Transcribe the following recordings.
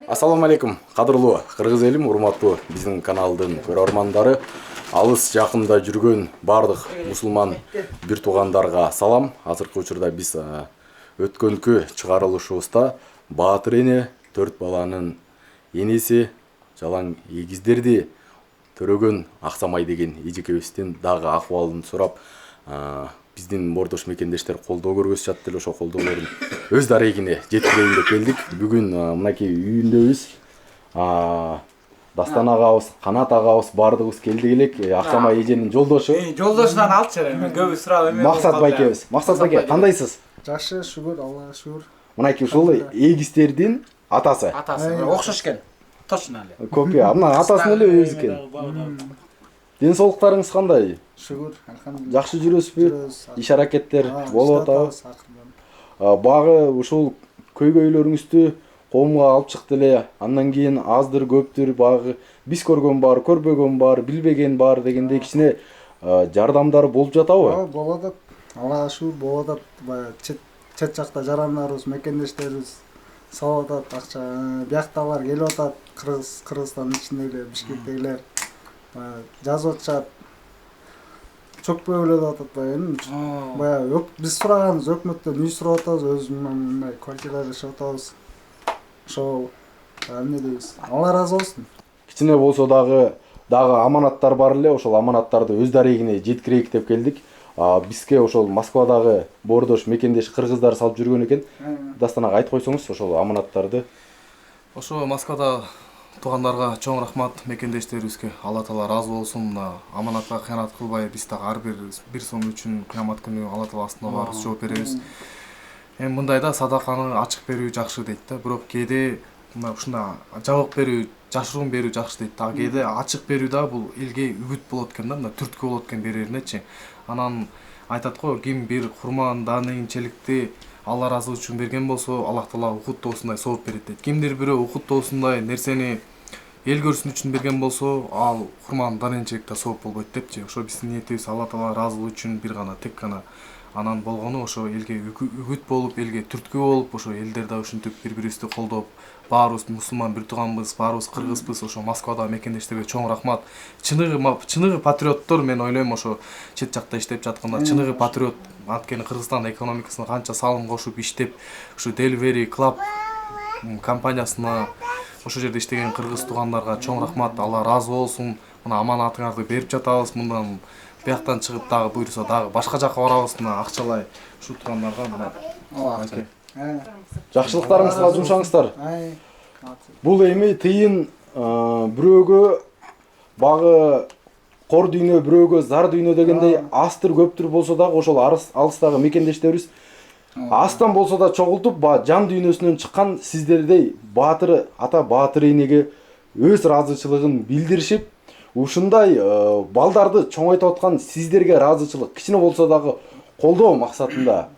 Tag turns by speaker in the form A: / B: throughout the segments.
A: Ассаламу алейкум, кадырлуу кыргыз элим, урматтуу биздин каналдын көрөрмандары, алыс жакында жүргөн бардык мусулман бир туугандарга салам. Азыркы учурда биз өткөнкү чыгарылышыбызда Баатыр эне 4 баланын энеси жалаң эгиздерди төрөгөн Аксамай деген эжекебиздин дагы акыбалын сурап, биздин мордош мекендештер колдоо көргөзүп жатты эле, ошол колдоолорун өз дарегине жеткирейин деп келдик. Бүгүн мынакей үйүндөбүз. Дастан агабыз, Канат агабыз бардыгыбыз келдик элек. Аксамай эженин жолдошу.
B: Жолдошунан алчы, мен көбү сурап эме.
A: Максат байкебиз. Максат байке, кандайсыз?
C: Жакшы, шүгүр, Аллага шүгүр.
A: Мынакей ушул эгиздердин атасы.
B: Атасы окшош экен. Точно эле.
A: Копия, мына атасын эле өзү экен. Ден соолуктарыңыз кандай?
C: Шүгүр, алхамдулилла.
A: Жакшы жүрөсүзбү? Иш аракеттер болуп атабы? Багы ушул көйгөйлөрүңүздү коомго алып чыкты эле. Андан кийин аздыр көптүр багы биз көргөн бар, көрбөгөн бар, билбеген бар дегендей кичине жардамдар болуп жатабы?
C: Болуп атат. Аллага шүгүр болуп атат. Баягы чет жакта жарандарыбыз, мекендештерибиз салып атат акча. Бияктагылар келип атат. Кыргызстандын ичиндегилер, Бишкектегилер жазып атышат. Чөкпөй өлөп атат баягы биз сураганбыз, өкмөттөн үй сурап атабыз, өзүбүз мындай квартира жашап атабыз. Ошол эмне дейбиз? Алла ыраазы болсун.
A: Кичине болсо дагы аманаттар бар эле, ошол аманаттарды өз дарегине жеткирейик деп келдик. Бизге ошол Москвадагы боордош мекендеш кыргыздар салып жүргөн экен. Дастан ага айтып койсоңуз ошол аманаттарды.
D: Ошо Москвада туугандарга чоң рахмат, мекендештерибизге Алла Таала ыраазы болсун. Аманатка кыянат кылбай, биз дагы ар бир сом үчүн кыямат күнү Алла Таала астында барыбыз жооп беребиз. Эми мындайда садаканы ачык берүү жакшы дейт да, бирок кээде мына ушундай жабык берүү, жашыруун берүү жакшы дейт. А кээде ачык берүү да бул элге үгүт болот экен да, мына түрткү болот экен береринечи. Анан айтат го, ким бир курман даныйчеликти Алла ыраазы үчүн берген болсо, Аллах Таала укуттоосундай сооп берет дейт. Кимдир бирөө укуттоосундай нерсени эл көрсүн үчүн берген болсо, ал курман даныйчеликте сооп болбойт депчи. Ошо биздин ниетибиз Алла Таала ыраазылыгы үчүн бир гана, тек гана анан болгону ошо элге үгүт болуп, элге түрткү болуп, ошо элдер да ушинтип бири-бирибизди колдоп, баарыбыз мусулман бир тууганбыз, баарыбыз кыргызбыз. Ошо Москвада мекендештерге чоң рахмат. Чыныгы патриоттор, мен ойлойм, ошо чет жакта иштеп жатканда чыныгы патриот. Анткени Кыргызстан экономикасына канча салым кошуп иштеп, ушу Delivery Club компаниясына ошол жерде иштеген кыргыз туугандарга чоң рахмат. Алла ыраазы болсун. Мына аманатыңарды берип жатабыз. Мындан бияктан чыгып дагы буйруса дагы башка жакка барабыз. Мына акчалай ушу туугандарга мына.
A: Жакшылыктарыңызга жумшаңыздар. Бул эми тыйын бирөөгө багы кор дүйнө, бирөөгө зар дүйнө дегендей астыр көптүр болсо дагы ошол алыстагы мекендештерибиз астан болсо да чогултуп, жан дүйнөсүнөн чыккан сиздердей Баатыр ата, Баатыр энеге өз ыраазычылыгын билдиришип, ушундай балдарды чоңойтуп аткан сиздерге ыраазычылык кичине болсо дагы колдоо максатында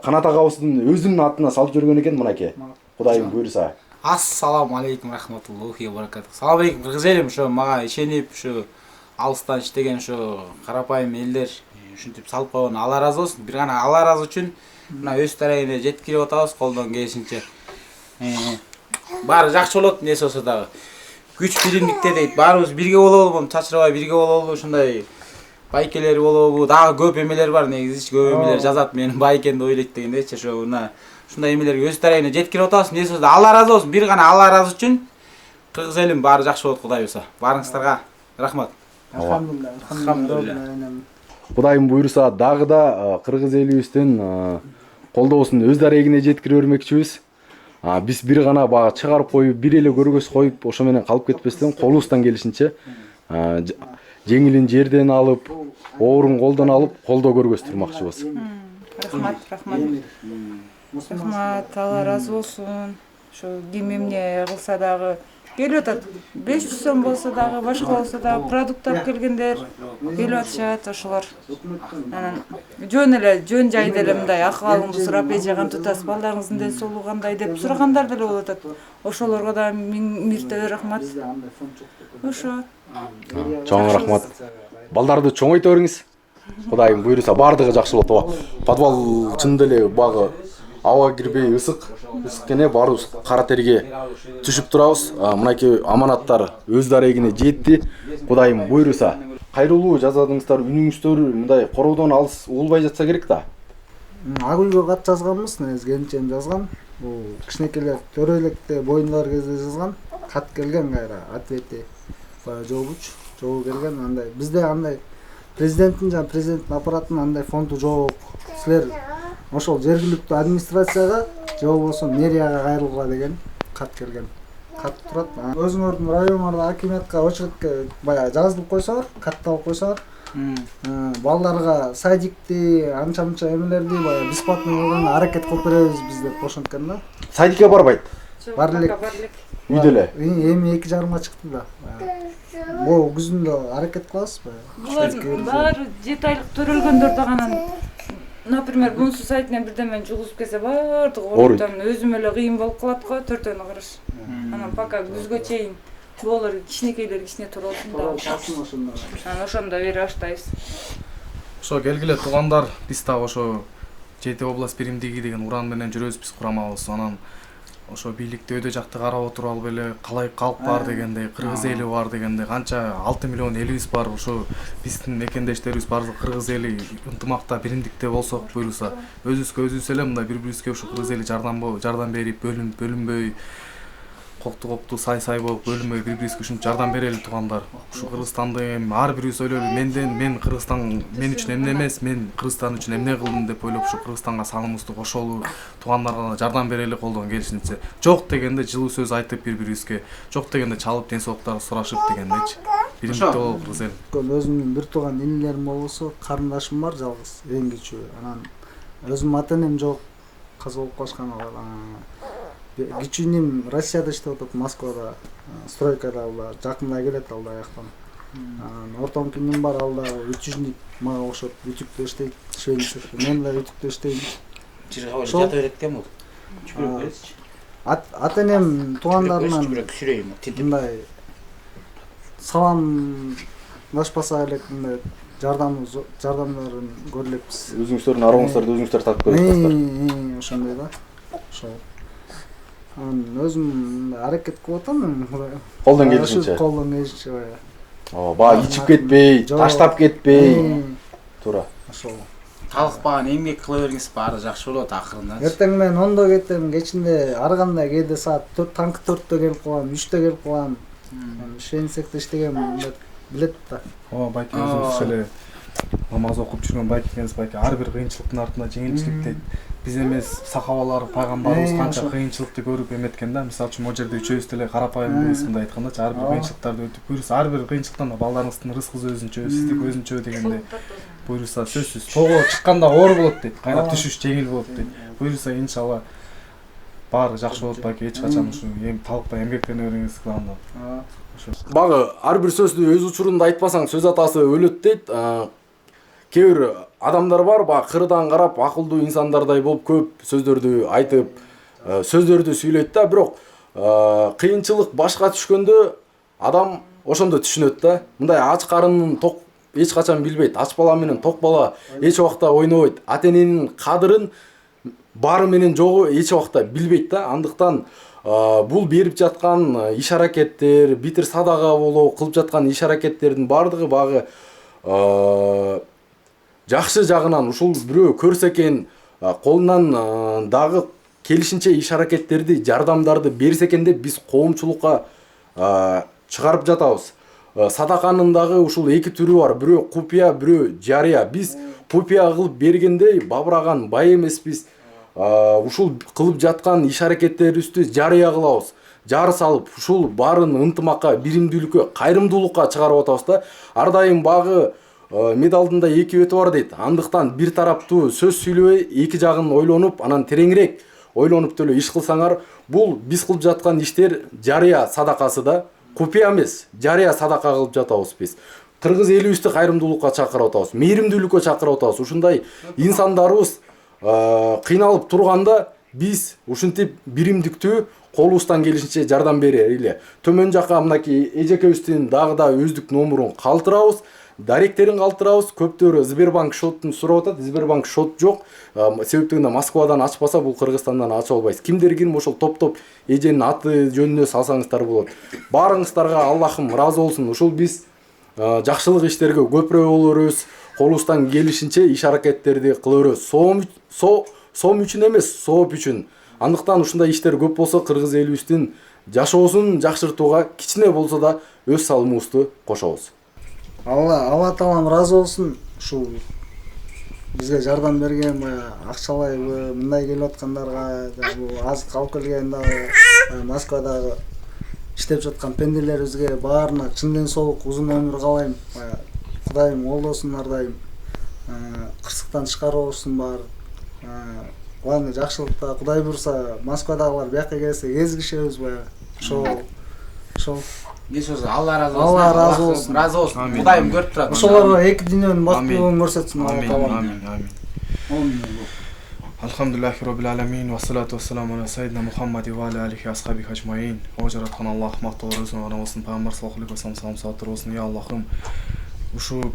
A: Канат агабыздын өзүнүн атына салып жүргөн экен мынакей. Кудайым буйруса.
B: Ассаламу алейкум рахматуллахи ва баракатух. Салам алейкум кыргыз элим, ошо мага ишенип, ошо алыстан иштеген ошо карапайым элдер ушинтип салып койгон Алла ыраазы болсун. Бир гана Алла ыраазы үчүн мына өз дарегине жеткирип атабыз колдон келишинче. Баары жакшы болот, нерсе болсо дагы. Күч биримдикте дейт, баарыбыз бирге болобу, чачырабай бирге болобу, ушундай байкелер болобу, дагы көп эмелер бар, негизи көп эмелер жазат, мени бай экен деп ойлойт дегендейчи. Ошо мына ушундай эмелерге өз дарегине жеткирип атабыз. Нерсе болсо Алла ыраазы болсун. Бир гана Алла ыраазы үчүн кыргыз элим баары жакшы болот, Кудай буйруса. Баарыңыздарга рахмат.
C: Алхамдулилла.
A: Кудайым буйруса дагы да кыргыз элибиздин колдоосун өз дарегине жеткире бермекчибиз. Биз бир гана бага чыгарып коюп, бир эле көргөз коюп, ошо менен калып кетпестен колубуздан келишинче жеңилин жерден алып, оорун колдон алып, колдоо көргөздүрмакчыбыз.
E: Рахмат. Рахмат, Алла ыраазы болсун. Ошо ким эмне кылса дагы келип атат. 500 сом болсо дагы, башка болсо дагы продукт алып келгендер келип атышат ошолор. Анан жөн жайда эле мындай акыбалыңды сурап, эже кантип атасыз, балдарыңыздын ден соолугу кандай деп сурагандар деле болуп атат. Ошолорго да миңиртебей рахмат. Ошо.
A: Чоң рахмат. Балдарды чоңойто бериңиз. Кудайым буйруса бардыгы жакшы болот. Подвал чындап эле багы аба кирбей ысык кене баарыбыз кара терге түшүп турабыз. Мынакей аманаттар өз дарегине жетти. Кудайым буйруса. Кайрылуу жазадыңыздар, үнүңүздөр мындай короодон алыс угулбай жатса керек да.
C: Ак үйгө кат жазганбыз, негизи кенчем жазган. Бул кичинекейлер төрө электе боюндагы кезде жазган. Кат келген кайра ответи баягы жообу келген. Андай бизде андай президенттин аппараттын андай фонду жок. Силер ошол жергиликтүү администрацияга же болбосо мэрияга кайрылгыла деген кат келген. Кат турат. Өзүңөрдүн райоңордо акимиятка очередке баягы жазылып койсоңор, катталып койсоңор, балдарга садикти, анча-мынча эмелерди баягы бесплатно кылганга аракет кылып беребиз биз деп ошенткен да.
A: Садикке барбайт.
C: Бар элек.
A: Үйдө эле.
C: Эми 2,5 чыкты да. Бул күзүндө аракет кылабыз баягы.
E: Булардын баары 7 айлык төрөлгөндөрдө гана, например, бунусу сайтынан бирдемени жугузуп келсе баардыгы ооруйт. Өзүм эле кыйын болуп калат го, төртөөнү караш. Анан пока күзгө чейин болор кичинекейлер кичине турулсын да. Ошондо бере баштайбыз.
D: Ошо келгиле туугандар, биз дагы ошо жети область биримдиги деген уран менен жүрөбүз биз курамабыз. Анан ошо бийликти өйдө жакты карап отуруп алып эле калай калк бар дегендей, кыргыз эли бар дегендей, канча 6 миллион элибиз бар. Ошо биздин мекендештерибиз баардыгы кыргыз эли ынтымакта, биримдикте болсок буйруса, өзүбүз эле мындай бири-бирибизге ошо кыргыз эли жардам берип, бөлүнбөй, кокту сай болуп бөлүнбөй бири-бирибизге ушинтип жардам берели туугандар. Ушу Кыргызстанды эми ар бирибиз ойлойлу, мен Кыргызстан мен үчүн эмне эмес, мен Кыргызстан үчүн эмне кылдым деп ойлоп ушу Кыргызстанга салымыбызды кошолу, туугандарга жардам берели колдон келишинче. Жок дегенде жылуу сөз айтып бири-бирибизге, жок дегенде чалып ден соолуктарды сурашып дегендейчи. Биримдикте болуп кыргыз эл.
C: Өзүмдүн бир тууган инилерим болсо, карындашым бар жалгыз, эң кичүү. Анан өзүм ата-энем жок, каза болуп калышкан. Кичүүнүм Россияда иштеп атат, Москвада, стройкада, жакында келет ал да жактан. Ортомкиним бар, ал да үтүчүндүк мага окшоп үтүктө иштейт, швейцар. Мен да үтүктө иштейм.
B: Жырга жата берет экен бул. Жүгүрүп бересичи.
C: Ата-энем туугандарынан мындай саламдашпаса элек мындай жардамдарын көрүлөбүз.
A: Өзүңүздөрдүн арабыңыздарды өзүңүздөр татып көрөсүңөр.
C: Ошондой да. Ошол. Өзүм аракет кылып атам.
A: Колдон келишинче.
C: Колдон келишинче.
A: Баягы ичип кетпей, таштап кетпей. Туура.
C: Ошол.
B: Талыкпаган эмгек кыла бериңиз, баары жакшы болот акырында.
C: Эртең менен 10до кетем, кечинде ар кандай кээде саат 4:00 келип калам, 3:00 келип калам. Шенсекте иштегем деп билет да.
D: Байке өзүңүз эле намаз окуп жүргөн байке экенсиз, байке ар бир кыйынчылыктын артында жеңилчилик дейт. Биз эмес сахабалар, пайгамбарыбыз канча кыйынчылыкты көрүп эметкен да. Мисалы үчүн, могу жерде үчөөбүз деле карапайым мындай айткандачы, ар бир кыйынчылыктарды өтүп буйруса, ар бир кыйынчылыктан да балдарыңыздын рызкысы өзүнчө, сиздики өзүнчө дегендей. Буйруса сөзсүз тоого чыкканда оор болот дейт, кайнап түшүш жеңил болот дейт. Буйруса иншалла баары жакшы болот байке, эч качан ушу талыкпай эмгектене бериңиз кылганда.
A: Багы ар бир сөздү өз учурунда айтпасаң сөз атасы өлөт дейт. Кээ бир адамдар бар, баягы кырдан карап акылдуу инсандардай болуп көп сөздөрдү айтып, сөздөрдү сүйлөйт да, бирок кыйынчылык башка түшкөндө адам ошондо түшүнөт да. Мындай ач карынын ток эч качан билбейт. Ач бала менен ток бала эч убакта ойнобойт. Ата-эненин кадырын бары менен жогу эч убакта билбейт да. Андыктан бул берип жаткан иш аракеттер, битир садага болоо кылып жаткан иш аракеттердин баардыгы багы жакшы жагынан ушул бирөө көрсө экен, колунан дагы келишинче иш аракеттерди, жардамдарды берсе экен деп биз коомчулукка чыгарып жатабыз. Садаканын дагы ушул эки түрү бар. Бирөө купуя, бирөө жарыя. Биз купуя кылып бергенде бабыраган бай эмеспиз. Ушул кылып жаткан иш аракеттерибизди жарыя кылабыз. Жар салып, ушул баарын ынтымакка, биримдүүлүккө, кайрымдуулукка чыгарып атабыз да. Ар дайым багы медалдын да эки бети бар дейт. Андыктан бир тараптуу сөз сүйлөбөй, эки жагын ойлонуп, анан тереңирээк ойлонуп деле иш кылсаңар, бул биз кылып жаткан иштер жарыя садакасы да. Купуя эмес, жарыя садака кылып жатабыз биз. Кыргыз элибизди кайрымдуулукка чакырып атабыз, мээримдүүлүккө чакырып атабыз. Ушундай инсандарыбыз кыйналып турганда биз ушинтип биримдиктүү колубуздан келишинче жардам берели. Төмөн жакка мынакей эжекебиздин дагы да өздүк номурун калтырабыз. даректерин калтырабыз. Көптөрү Сбербанк шотун сурап атат. Сбербанк шот жок. Себептен Москвадан ачпаса бул Кыргызстандан ача албайсыз. Кимдер ким ошол топ эженин аты жөнүнө салсаңыздар болот. Баарыңыздарга Аллахым ыраазы болсун. Ушул биз жакшылык иштерге көпүрө болорбуз. Колубуздан келишинче иш аракеттерди кылабыз. Сом үчүн эмес, сооп үчүн. Андыктан ушундай иштер көп болсо кыргыз элибиздин жашоосун жакшыртууга кичине болсо да өз салымыбызды кошобуз.
C: Алла таалам ыраазы болсун. Ушул бизге жардам берген акчалай мындай келип аткандарга, бул азык алып келген дагы Москвадагы иштеп жаткан пенделерибизге баарына чынден соолук узун өмүр каалайм. Кудайым колдосун ар дайым. Кырсыктан чыгарып алсын баары. Главный жакшылыкта Кудай бурса Москвадагылар бияка келсе кезигишебиз баягы. Ошол.
B: Алла разы болсун. Разы болсун. Кудайым көрүп турат.
C: Ошолорго эки дүйнөнүн бактылыгын көрсөтсүн.
D: Амин. Алхамдулиллахи роббил аламин ва салату вассаламу аля сайидина Мухаммади ва аля алихи асхаби ажмаин. О жараткан Аллах мактоолор өзүнө гана болсун. Пайгамбар саллаллаху алейхи ва саллям саламат болсун. Я Аллахым, ушу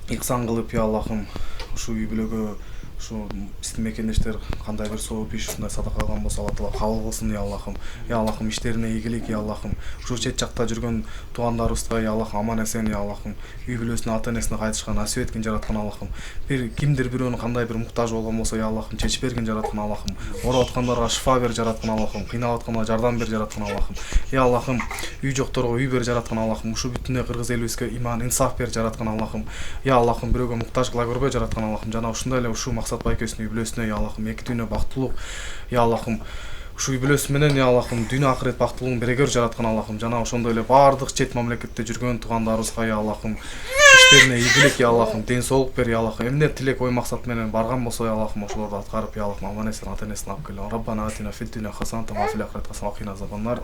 D: ихсан кылып, я Аллахым, ушу үй бүлөгө ушу биздин мекендештер кандай бир сооп иш ушундай садака кылган болсо Алла таала кабыл кылсын. Я Аллахым, я Аллахым, иштерине ийгилик, я Аллахым, ушу чет жакта жүргөн туугандарыбызга я Аллахым аман эсен, я Аллахым, үй бүлөсүнө ата энесине кайтышка насип эткин жараткан Аллахым. Бир кимдир бирөөнүн кандай бир муктаж болгон болсо я Аллахым чечип бергин жараткан Аллахым. Ооруп аткандарга шифа бер жараткан Аллахым, кыйналып аткандарга жардам бер жараткан Аллахым. Я Аллахым, үй жокторго үй бер жараткан Аллахым. Ушу бүтүнөй кыргыз элибизге иман, инсаф бер жараткан Аллахым. Я Аллахым, бирөөгө муктаж кыла көрбөй жараткан Аллахым. Жана ушундай эле ушу максат байкесинин үй бүлөсүнө я Аллахым эки дүйнө бактылык, я Аллахым, ушу үй бүлөсү менен я Аллахым дүйнө акырет бактылыгын бере көр жараткан Аллахым. Жана ошондой эле баардык чет мамлекетте жүргөн туугандарыбызга я Аллахым иштерине ийгилик, я Аллахым, ден соолук бер, я Аллахым. Эмне тилек ой максат менен барган болсо я Аллахым ошолорду аткарып, я Аллахым аман эсен ата энесин алып кел. Раббана атина фид дүйнө хасанатан ва фил ахирати хасанатан ва кина азабан нар.